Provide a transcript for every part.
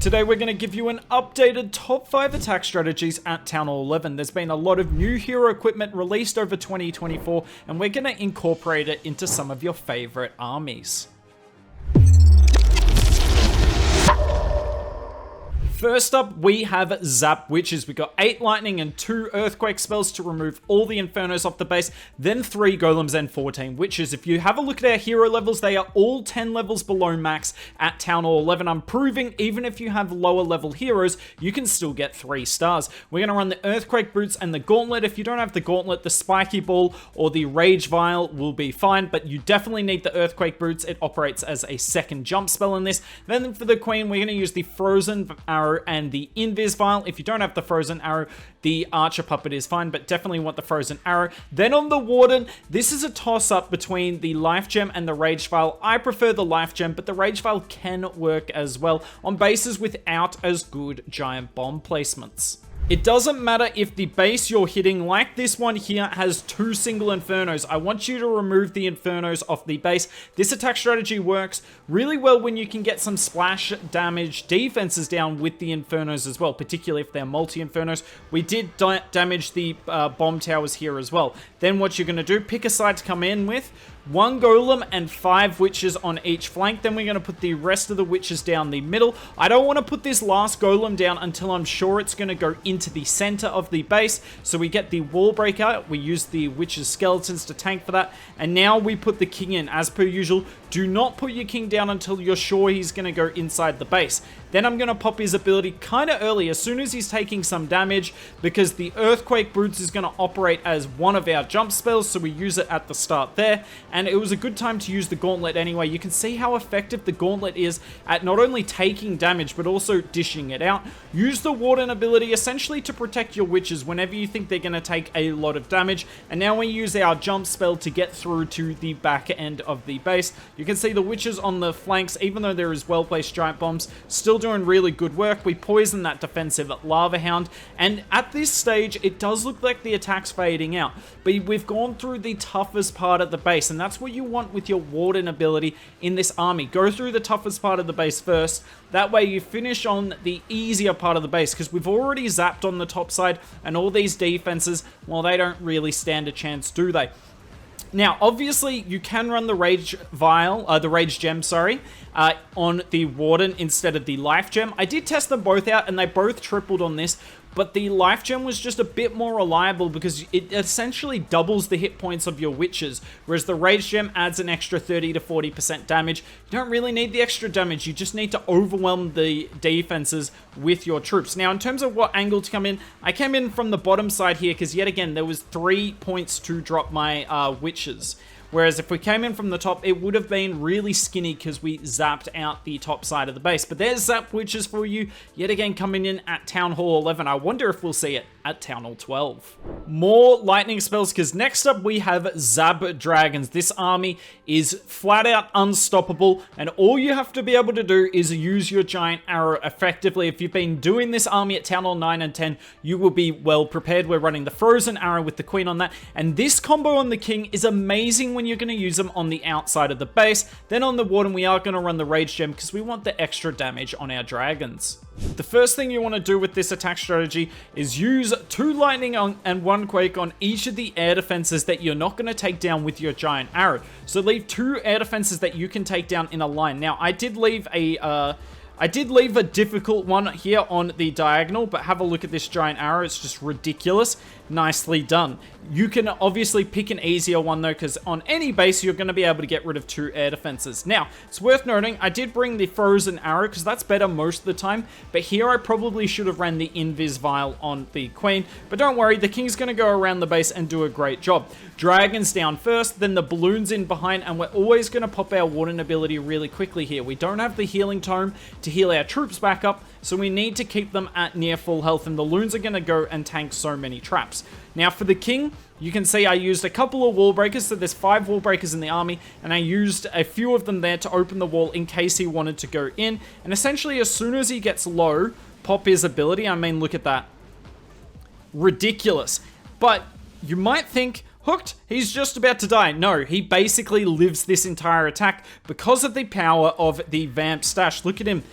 Today we're going to give you an updated top 5 attack strategies at Town Hall 11. There's been a lot of new hero equipment released over 2024 and we're going to incorporate it into some of your favorite armies. First up, we have Zap Witches. We got 8 lightning and 2 earthquake spells to remove all the infernos off the base, then 3 golems and 14 witches. If you have a look at our hero levels, they are all 10 levels below max at Town Hall 11. I'm proving even if you have lower level heroes, you can still get 3 stars. We're going to run the earthquake boots and the gauntlet. If you don't have the gauntlet, the spiky ball or the rage vial will be fine, but you definitely need the earthquake boots. It operates as a second jump spell in this. Then for the queen, we're going to use the frozen arrow and the invis vial. If you don't have the frozen arrow, the archer puppet is fine, but definitely want the frozen arrow. Then on the warden, this is a toss up between the life gem and the rage vial. I prefer the life gem, but the rage vial can work as well on bases without as good giant bomb placements. It doesn't matter if the base you're hitting, like this one here, has 2 single infernos. I want you to remove the infernos off the base. This attack strategy works really well when you can get some splash damage defenses down with the infernos as well, particularly if they're multi-infernos. We did damage the bomb towers here as well. Then what you're going to do, pick a side to come in with. 1 golem and 5 witches on each flank. Then we're going to put the rest of the witches down the middle. I don't want to put this last golem down until I'm sure it's going to go into the center of the base. So we get the wall breaker. We use the witches skeletons to tank for that. And now we put the king in. As per usual, do not put your king down until you're sure he's going to go inside the base. Then I'm going to pop his ability kind of early, as soon as he's taking some damage, because the Earthquake Boots is going to operate as one of our jump spells, so we use it at the start there. And it was a good time to use the Gauntlet anyway. You can see how effective the Gauntlet is at not only taking damage, but also dishing it out. Use the Warden ability essentially to protect your witches whenever you think they're going to take a lot of damage. And now we use our jump spell to get through to the back end of the base. You can see the witches on the flanks, even though there is well-placed giant bombs, still doing really good work. We poison that defensive lava hound, and at this stage it does look like the attack's fading out, but we've gone through the toughest part of the base, and that's what you want with your warden ability in this army. Go through the toughest part of the base first. That way you finish on the easier part of the base, because we've already zapped on the top side, and all these defenses, well, they don't really stand a chance, do they? Now, obviously, you can run the Rage Vial, the Rage Gem, sorry, on the Warden instead of the Life Gem. I did test them both out, and they both tripled on this, but the Life Gem was just a bit more reliable because it essentially doubles the hit points of your witches, whereas the Rage Gem adds an extra 30 to 40% damage. You don't really need the extra damage, you just need to overwhelm the defenses with your troops. Now, in terms of what angle to come in, I came in from the bottom side here because, yet again, there was 3 points to drop my witches. Whereas if we came in from the top, it would have been really skinny because we zapped out the top side of the base. But there's Zap Witches for you, yet again coming in at Town Hall 11. I wonder if we'll see it at Town Hall 12. More lightning spells, because next up we have Zap Dragons. This army is flat out unstoppable, and all you have to be able to do is use your giant arrow effectively. If you've been doing this army at Town Hall 9 and 10, you will be well prepared. We're running the frozen arrow with the queen on that, and this combo on the king is amazing when you're going to use them on the outside of the base. Then on the warden, we are going to run the rage gem because we want the extra damage on our dragons. The first thing you want to do with this attack strategy is use 2 lightning and 1 quake on each of the air defenses that you're not going to take down with your giant arrow. So leave 2 air defenses that you can take down in a line. Now, I did leave a difficult one here on the diagonal, but have a look at this giant arrow. It's just ridiculous. Nicely done. You can obviously pick an easier one though, because on any base you're going to be able to get rid of 2 air defenses. Now, it's worth noting, I did bring the frozen arrow because that's better most of the time, but here I probably should have ran the invis vial on the queen. But don't worry, the king's going to go around the base and do a great job. Dragons down first, then the balloons in behind, and we're always going to pop our warden ability really quickly here. We don't have the healing tome to heal our troops back up, so we need to keep them at near full health, and the loons are going to go and tank so many traps. Now for the king, you can see I used a couple of wall breakers, so there's 5 wall breakers in the army, and I used a few of them there to open the wall in case he wanted to go in. And essentially, as soon as he gets low, pop his ability. I mean, look at that. Ridiculous. But you might think, hooked, he's just about to die. No, he basically lives this entire attack because of the power of the vamp stash. Look at him.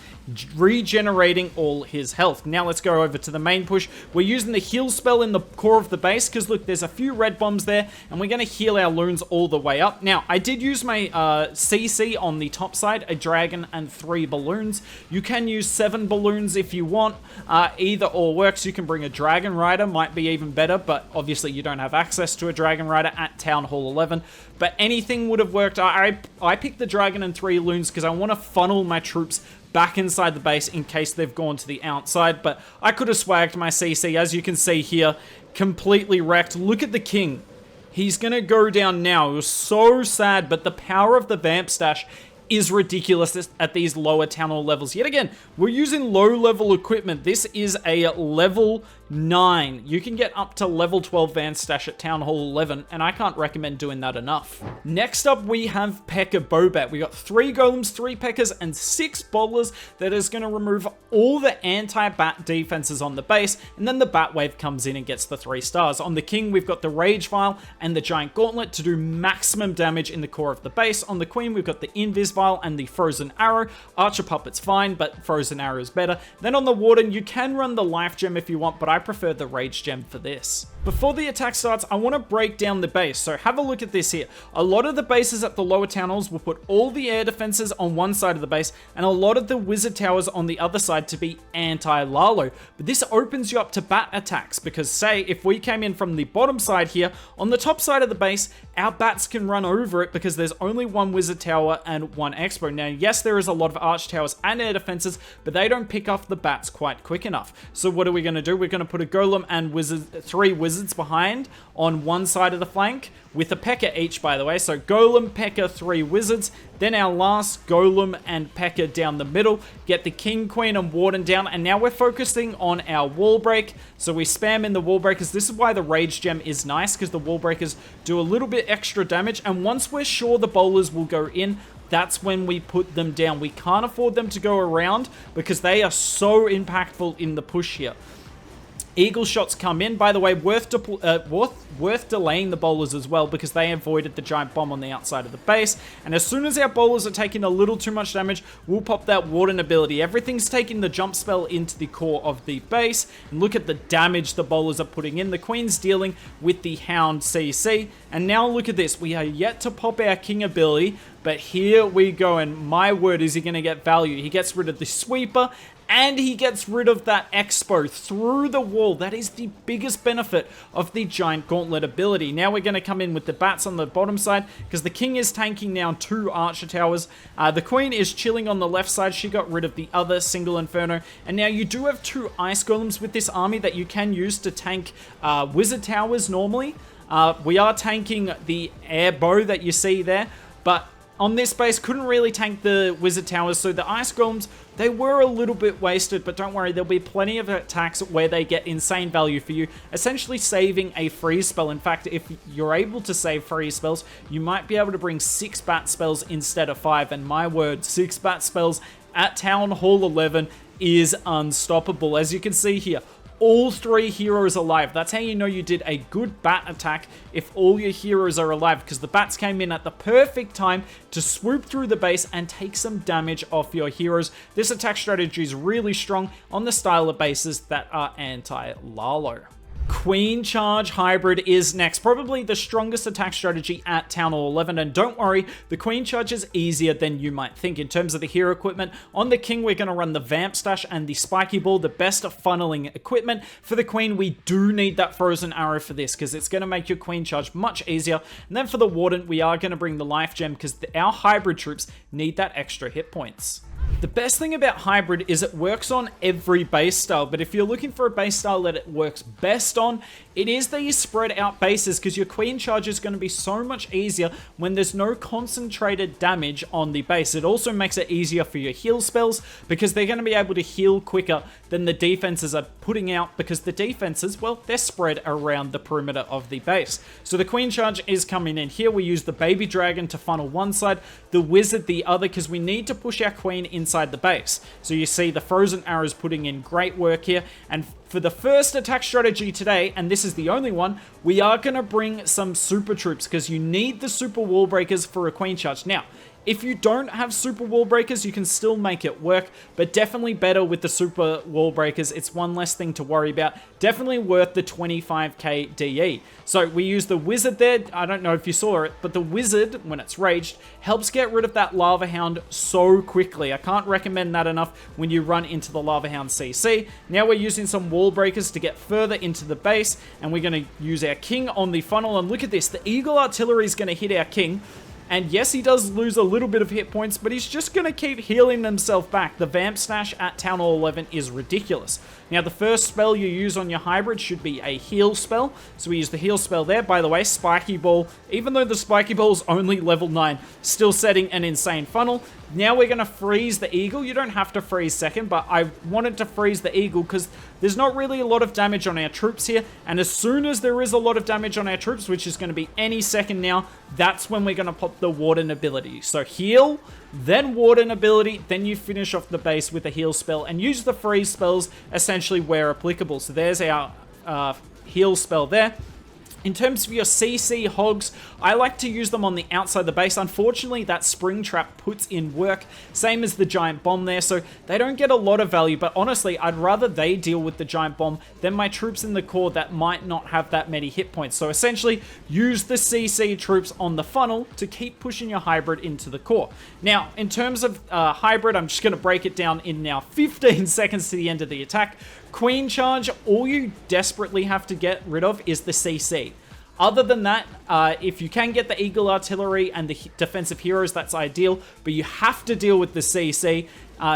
regenerating all his health. Now let's go over to the main push. We're using the heal spell in the core of the base because look, there's a few red bombs there, and we're going to heal our loons all the way up. Now, I did use my CC on the top side, a dragon and 3 balloons. You can use 7 balloons if you want. Either or works. You can bring a dragon rider, might be even better, but obviously you don't have access to a dragon rider at Town Hall 11. But anything would have worked. I picked the dragon and 3 loons because I want to funnel my troops back inside the base in case they've gone to the outside, but I could have swagged my CC, as you can see here, completely wrecked. Look at the king. He's going to go down now. It was so sad, but the power of the Vamp Stash is ridiculous at these lower town hall levels. Yet again, we're using low-level equipment. This is a level 9. You can get up to level 12 Van Stash at Town Hall 11, and I can't recommend doing that enough. Next up, we have PekkaBoBat. We got 3 golems, 3 Pekkas, and 6 bowlers that is going to remove all the anti-bat defenses on the base, and then the Bat Wave comes in and gets the 3 stars. On the king, we've got the Rage Vial and the Giant Gauntlet to do maximum damage in the core of the base. On the queen, we've got the Invis Vial and the Frozen Arrow. Archer Puppet's fine, but Frozen Arrow is better. Then on the Warden, you can run the Life Gem if you want, but I prefer the Rage Gem for this. Before the attack starts, I want to break down the base, so have a look at this here. A lot of the bases at the lower town halls will put all the air defenses on one side of the base, and a lot of the wizard towers on the other side to be anti-Lalo. But this opens you up to bat attacks, because say, if we came in from the bottom side here, on the top side of the base, our bats can run over it because there's only 1 wizard tower and 1 expo. Now, yes, there is a lot of arch towers and air defenses, but they don't pick off the bats quite quick enough. So what are we going to do? We're going to put a golem and 3 wizards behind on one side of the flank with a Pekka each, by the way. So golem, Pekka, 3 wizards. Then our last golem and Pekka down the middle. Get the king, queen, and warden down. And now we're focusing on our wall break. So we spam in the wall breakers. This is why the rage gem is nice, because the wall breakers do a little bit extra damage. And once we're sure the bowlers will go in, that's when we put them down. We can't afford them to go around because they are so impactful in the push here. Eagle shots come in. By the way, worth delaying the bowlers as well because they avoided the giant bomb on the outside of the base. And as soon as our bowlers are taking a little too much damage, we'll pop that warden ability. Everything's taking the jump spell into the core of the base. And look at the damage the bowlers are putting in. The queen's dealing with the hound CC. And now look at this. We are yet to pop our king ability, but here we go. And my word, is he going to get value. He gets rid of the sweeper, and he gets rid of that expo through the wall. That is the biggest benefit of the Giant Gauntlet ability. Now we're going to come in with the bats on the bottom side because the king is tanking now 2 archer towers. The queen is chilling on the left side. She got rid of the other single inferno. And now you do have 2 ice golems with this army that you can use to tank wizard towers normally. We are tanking the air bow that you see there, but on this base, couldn't really tank the wizard towers, so the ice golems, they were a little bit wasted, but don't worry, there'll be plenty of attacks where they get insane value for you, essentially saving a freeze spell. In fact, if you're able to save freeze spells, you might be able to bring 6 bat spells instead of 5, and my word, 6 bat spells at Town Hall 11 is unstoppable. As you can see here, all 3 heroes alive. That's how you know you did a good bat attack, if all your heroes are alive, because the bats came in at the perfect time to swoop through the base and take some damage off your heroes. This attack strategy is really strong on the style of bases that are anti-Lalo. Queen Charge Hybrid is next. Probably the strongest attack strategy at Town Hall 11, and don't worry, the Queen Charge is easier than you might think. In terms of the hero equipment, on the King, we're going to run the Vamp Stash and the Spiky Ball, the best funneling equipment. For the Queen, we do need that Frozen Arrow for this, because it's going to make your Queen Charge much easier. And then for the Warden, we are going to bring the Life Gem, because our Hybrid troops need that extra hit points. The best thing about Hybrid is it works on every base style, but if you're looking for a base style that it works best on, it is these spread out bases, because your Queen Charge is going to be so much easier when there's no concentrated damage on the base. It also makes it easier for your heal spells, because they're going to be able to heal quicker than the defenses are putting out, because the defenses, well, they're spread around the perimeter of the base. So the Queen Charge is coming in here. We use the Baby Dragon to funnel one side, the Wizard the other, because we need to push our Queen inside the base. So you see the Frozen Arrows putting in great work here. And for the first attack strategy today, and this is the only one, we are going to bring some super troops, because you need the super wall breakers for a Queen Charge. Now, If you don't have super wall breakers, you can still make it work, but definitely better with the super wall breakers. It's one less thing to worry about. Definitely worth the 25k DE. So we use the wizard there. I don't know if you saw it, but the wizard, when it's raged, helps get rid of that lava hound so quickly. I can't recommend that enough when you run into the lava hound CC. Now we're using some wall breakers to get further into the base, and we're going to use our king on the funnel. And look at this, the eagle artillery is going to hit our king. And yes, he does lose a little bit of hit points, but he's just going to keep healing himself back. The Vamp Stash at Town Hall 11 is ridiculous. Now, the first spell you use on your hybrid should be a heal spell. So we use the heal spell there. By the way, Spiky Ball, even though the Spiky Ball is only level 9, still setting an insane funnel. Now we're going to freeze the eagle. You don't have to freeze second, but I wanted to freeze the eagle because there's not really a lot of damage on our troops here. And as soon as there is a lot of damage on our troops, which is going to be any second now, that's when we're going to pop the Warden ability. So heal, then Warden ability, then you finish off the base with a heal spell and use the freeze spells essentially where applicable. So there's our heal spell there. In terms of your CC hogs, I like to use them on the outside of the base. Unfortunately, that spring trap puts in work, same as the giant bomb there, so they don't get a lot of value, but honestly, I'd rather they deal with the giant bomb than my troops in the core that might not have that many hit points. So essentially, use the CC troops on the funnel to keep pushing your hybrid into the core. Now, in terms of hybrid, I'm just going to break it down in now 15 seconds to the end of the attack. Queen charge, all you desperately have to get rid of is the CC. Other than that, if you can get the Eagle Artillery and the defensive heroes, that's ideal, but you have to deal with the CC.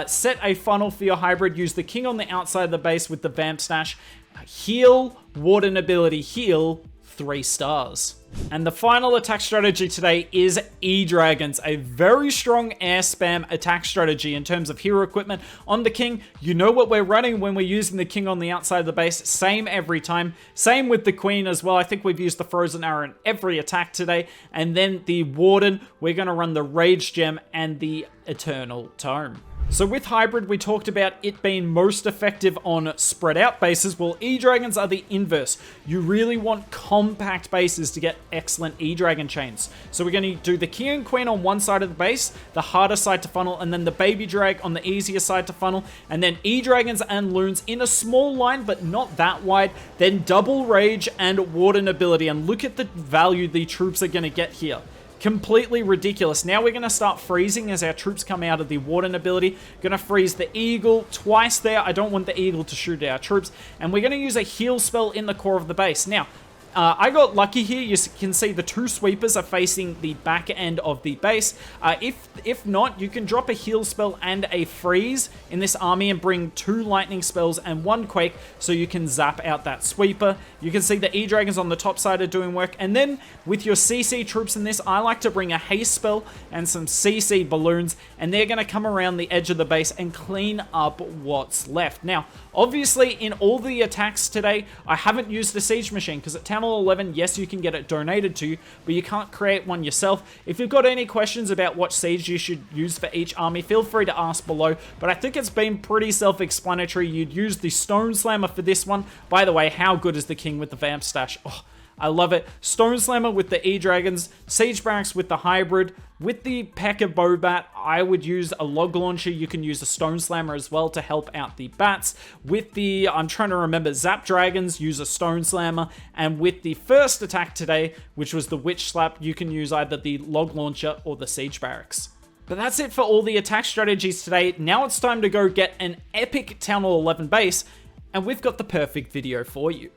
Set a funnel for your hybrid, use the king on the outside of the base with the Vamp Stash, heal, Warden ability, heal, 3 stars. And the final attack strategy today is Edragons, a very strong air spam attack strategy in terms of hero equipment. On the king, you know what we're running when we're using the king on the outside of the base, same every time. Same with the queen as well. I think we've used the frozen arrow in every attack today. And then the warden, we're going to run the rage gem and the eternal tome. So with hybrid, we talked about it being most effective on spread out bases. Well, E-Dragons are the inverse. You really want compact bases to get excellent E-Dragon chains. So we're going to do the king and queen on one side of the base, the harder side to funnel, and then the baby drag on the easier side to funnel, and then E-Dragons and loons in a small line, but not that wide, then double rage and warden ability. And look at the value the troops are going to get here. Completely ridiculous. Now we're going to start freezing as our troops come out of the warden ability. Going to freeze the eagle twice there. I don't want the eagle to shoot our troops. And we're going to use a heal spell in the core of the base. Now, I got lucky here. You can see the 2 sweepers are facing the back end of the base. If not, you can drop a heal spell and a freeze in this army and bring 2 lightning spells and 1 quake so you can zap out that sweeper. You can see the E-Dragons on the top side are doing work. And then with your CC troops in this, I like to bring a haste spell and some CC balloons, and they're going to come around the edge of the base and clean up what's left. Now, obviously, in all the attacks today, I haven't used the siege machine because at Town Hall 11, yes, you can get it donated to you, but you can't create one yourself. If you've got any questions about what siege you should use for each army, feel free to ask below, but I think it's been pretty self-explanatory. You'd use the Stone Slammer for this one. By the way, how good is the king with the Vamp Stash? Oh, I love it. Stone Slammer with the E-Dragons, Siege Barracks with the hybrid. With the PekkaBoBat, I would use a log launcher. You can use a Stone Slammer as well to help out the bats. With the, I'm trying to remember, Zap Dragons, use a Stone Slammer. And with the first attack today, which was the Witch Slap, you can use either the log launcher or the Siege Barracks. But that's it for all the attack strategies today. Now it's time to go get an epic Town Hall 11 base, and we've got the perfect video for you.